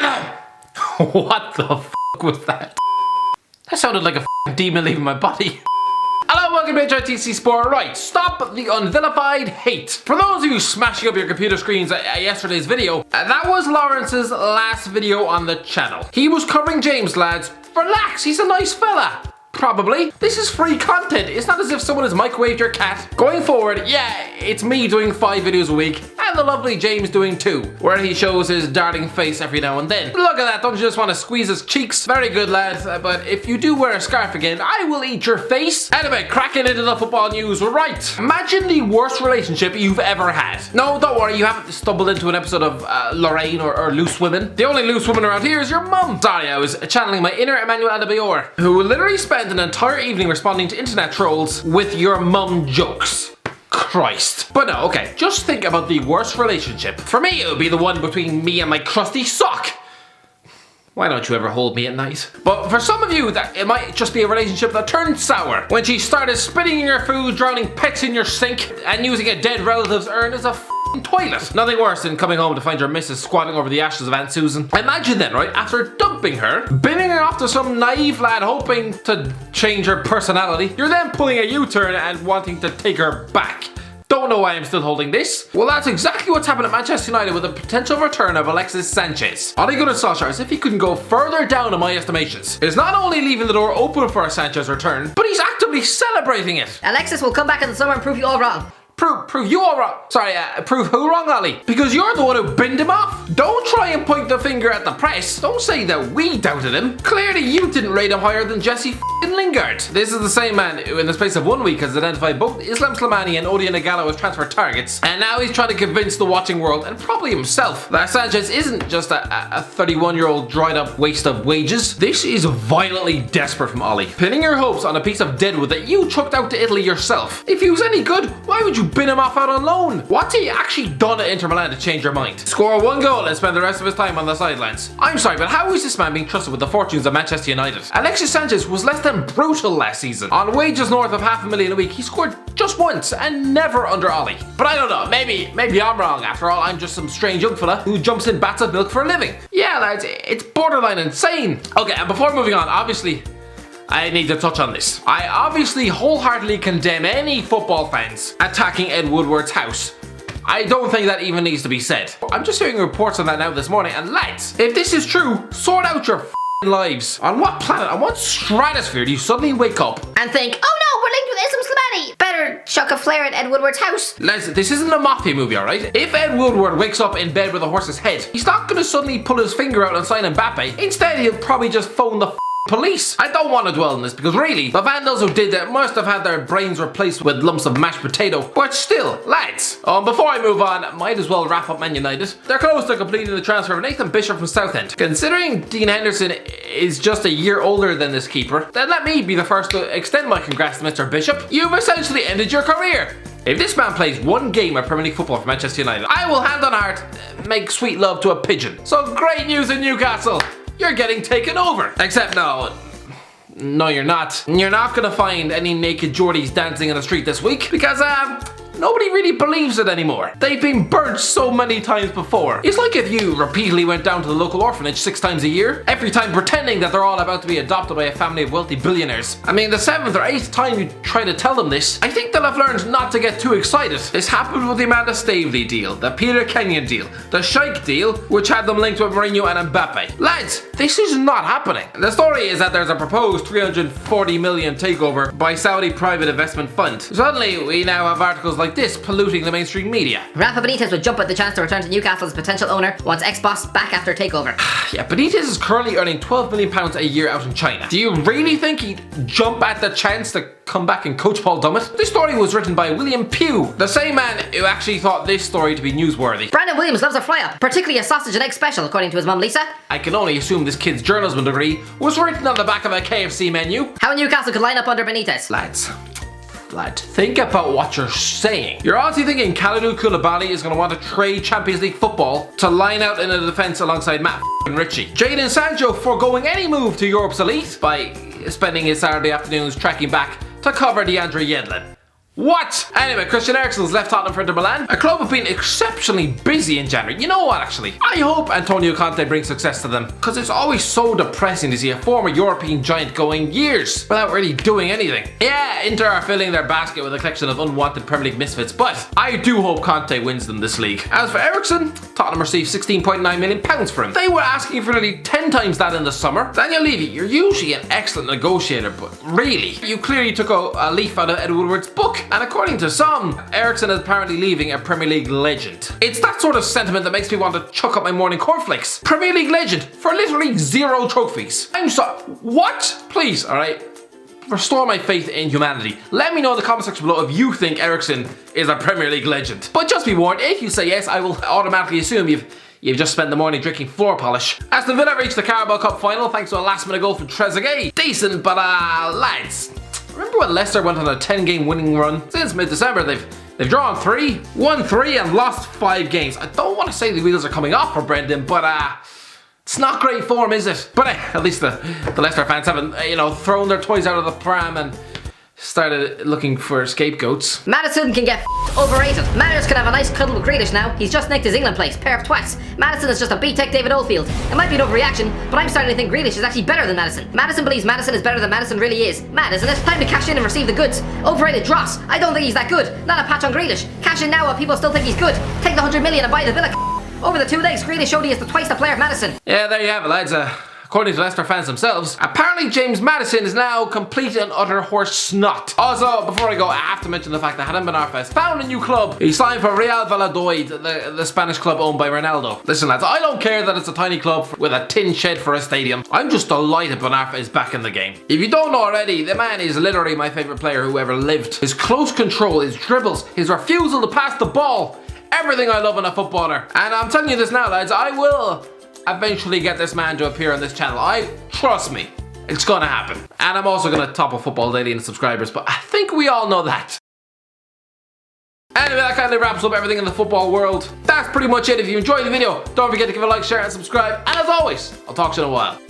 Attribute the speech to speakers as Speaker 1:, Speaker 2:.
Speaker 1: What the f*** was that? That sounded like a f***ing demon leaving my body. Hello, welcome to HITC Sport. Right, stop the unvilified hate. For those of you smashing up your computer screens at yesterday's video, that was Lawrence's last video on the channel. He was covering James, lads. Relax, he's a nice fella. Probably. This is free content. It's not as if someone has microwaved your cat. Going forward, yeah, it's me doing 5 videos a week and the lovely James doing 2, where he shows his darling face every now and then. Look at that, don't you just want to squeeze his cheeks? Very good, lad, but if you do wear a scarf again, I will eat your face. Anyway, cracking into the football news, right. Imagine the worst relationship you've ever had. No, don't worry, you haven't stumbled into an episode of Lorraine or Loose Women. The only loose woman around here is your mum. Sorry, I was channeling my inner Emmanuel Adebayor, who literally spent an entire evening responding to internet trolls with your mum jokes. Christ. But no, okay, just think about the worst relationship. For me, it would be the one between me and my crusty sock. Why don't you ever hold me at night? But for some of you, that it might just be a relationship that turned sour when she started spitting in your food, drowning pets in your sink, and using a dead relative's urn as a toilet. Nothing worse than coming home to find your missus squatting over the ashes of Aunt Susan. Imagine then, right, after dumping her, binning her off to some naive lad hoping to change her personality, you're then pulling a U-turn and wanting to take her back. Don't know why I'm still holding this. Well, that's exactly what's happened at Manchester United with the potential return of Alexis Sanchez. Ole Gunnar Solksjaer, as if he couldn't go further down in my estimations, is not only leaving the door open for a Sanchez return, but he's actively celebrating it.
Speaker 2: Alexis will come back in the summer and prove you all wrong.
Speaker 1: Prove you all wrong. Sorry, prove who wrong, Ollie? Because you're the one who binned him off. Don't try and point the finger at the press. Don't say that we doubted him. Clearly you didn't rate him higher than Jesse f***ing Lingard. This is the same man who in the space of 1 week has identified both Islam Slimani and Odion Igalo as transfer targets, and now he's trying to convince the watching world, and probably himself, that Sanchez isn't just a 31-year-old dried up waste of wages. This is violently desperate from Ollie. Pinning your hopes on a piece of deadwood that you chucked out to Italy yourself. If he was any good, why would you bin him off out on loan? What's he actually done at Inter Milan to change your mind? Score 1 goal and spend the rest of his time on the sidelines. I'm sorry, but how is this man being trusted with the fortunes of Manchester United? Alexis Sanchez was less than brutal last season. On wages north of $500,000 a week, he scored just once and never under Ollie. But I don't know, maybe I'm wrong. After all, I'm just some strange young fella who jumps in bats of milk for a living. Yeah, lads, it's borderline insane. Okay, and before moving on, obviously, I need to touch on this. I obviously wholeheartedly condemn any football fans attacking Ed Woodward's house. I don't think that even needs to be said. I'm just hearing reports on that now this morning, and lads, if this is true, sort out your lives. On what planet, on what stratosphere do you suddenly wake up
Speaker 2: and think, oh no, we're linked with Islam Slimani. Better chuck a flare at Ed Woodward's house.
Speaker 1: Lads, this isn't a mafia movie, alright? If Ed Woodward wakes up in bed with a horse's head, he's not gonna suddenly pull his finger out and sign Mbappe. Instead, he'll probably just phone the police. I don't want to dwell on this because really, the vandals who did that must have had their brains replaced with lumps of mashed potato. But still, lads, before I move on, might as well wrap up Man United. They're close to completing the transfer of Nathan Bishop from Southend. Considering Dean Henderson is just a year older than this keeper, then let me be the first to extend my congrats to Mr. Bishop. You've essentially ended your career. If this man plays 1 game of Premier League football for Manchester United, I will hand on heart make sweet love to a pigeon. So great news in Newcastle. You're getting taken over. Except no, you're not. You're not gonna find any naked Geordies dancing in the street this week because nobody really believes it anymore. They've been burnt so many times before. It's like if you repeatedly went down to the local orphanage 6 times a year, every time pretending that they're all about to be adopted by a family of wealthy billionaires. I mean, the 7th or 8th time you try to tell them this, I think they'll have learned not to get too excited. This happened with the Amanda Stavely deal, the Peter Kenyon deal, the Sheikh deal, which had them linked with Mourinho and Mbappe. Lads, this is not happening. The story is that there's a proposed $340 million takeover by Saudi private investment fund. Suddenly, we now have articles like this polluting the mainstream media.
Speaker 2: Rafa Benitez would jump at the chance to return to Newcastle as potential owner once ex-boss back after takeover.
Speaker 1: Yeah, Benitez is currently earning £12 million a year out in China. Do you really think he'd jump at the chance to come back and coach Paul Dummett? This story was written by William Pugh, the same man who actually thought this story to be newsworthy.
Speaker 2: Brandon Williams loves a fry-up, particularly a sausage and egg special, according to his mum Lisa.
Speaker 1: I can only assume this kid's journalism degree was written on the back of a KFC menu.
Speaker 2: How Newcastle could line up under Benitez.
Speaker 1: Lad, think about what you're saying. You're honestly thinking Kalidou Koulibaly is going to want to trade Champions League football to line out in a defence alongside Matt Ritchie. Jadon Sancho foregoing any move to Europe's elite by spending his Saturday afternoons trekking back to cover DeAndre Yedlin. What? Anyway, Christian Eriksen's left Tottenham for Inter Milan. A club have been exceptionally busy in January. You know what, actually? I hope Antonio Conte brings success to them, because it's always so depressing to see a former European giant going years without really doing anything. Yeah, Inter are filling their basket with a collection of unwanted Premier League misfits, but I do hope Conte wins them this league. As for Eriksen, Tottenham received £16.9 million for him. They were asking for nearly 10 times that in the summer. Daniel Levy, you're usually an excellent negotiator, but really, you clearly took a leaf out of Ed Woodward's book. And according to some, Eriksen is apparently leaving a Premier League legend. It's that sort of sentiment that makes me want to chuck up my morning cornflakes. Premier League legend for literally 0 trophies. I'm sorry, what? Please, alright? Restore my faith in humanity. Let me know in the comment section below if you think Eriksen is a Premier League legend. But just be warned, if you say yes, I will automatically assume you've just spent the morning drinking floor polish. Aston Villa reached the Carabao Cup final thanks to a last minute goal from Trezeguet. Decent, but lads, remember when Leicester went on a 10-game winning run? Since mid-December, they've drawn 3, won 3, and lost 5 games. I don't want to say the wheels are coming off for Brendan, but it's not great form, is it? But at least the Leicester fans haven't, thrown their toys out of the pram and started looking for scapegoats.
Speaker 2: Maddison can get overrated. Matters can have a nice cuddle with Grealish now. He's just nicked his England place. Pair of twats. Maddison is just a B-Tech David Oldfield. It might be an overreaction, but I'm starting to think Grealish is actually better than Maddison. Maddison believes Maddison is better than Maddison really is. Mad, isn't it? Time to cash in and receive the goods. Overrated dross. I don't think he's that good. Not a patch on Grealish. Cash in now while people still think he's good. Take the 100 million and buy the Villa. Over the 2 legs, Grealish showed he is twice the player of Maddison.
Speaker 1: Yeah, there you have it, lads. According to Leicester fans themselves, apparently James Maddison is now complete and utter horse snot. Also, before I go, I have to mention the fact that Hatem Ben Arfa has found a new club. He signed for Real Valladolid, the Spanish club owned by Ronaldo. Listen lads, I don't care that it's a tiny club with a tin shed for a stadium. I'm just delighted Ben Arfa is back in the game. If you don't know already, the man is literally my favourite player who ever lived. His close control, his dribbles, his refusal to pass the ball. Everything I love in a footballer. And I'm telling you this now lads, I will eventually get this man to appear on this channel. Trust me, it's gonna happen. And I'm also gonna topple Football Daily in subscribers, but I think we all know that. Anyway, that kind of wraps up everything in the football world. That's pretty much it. If you enjoyed the video, don't forget to give it a like, share, and subscribe. And as always, I'll talk to you in a while.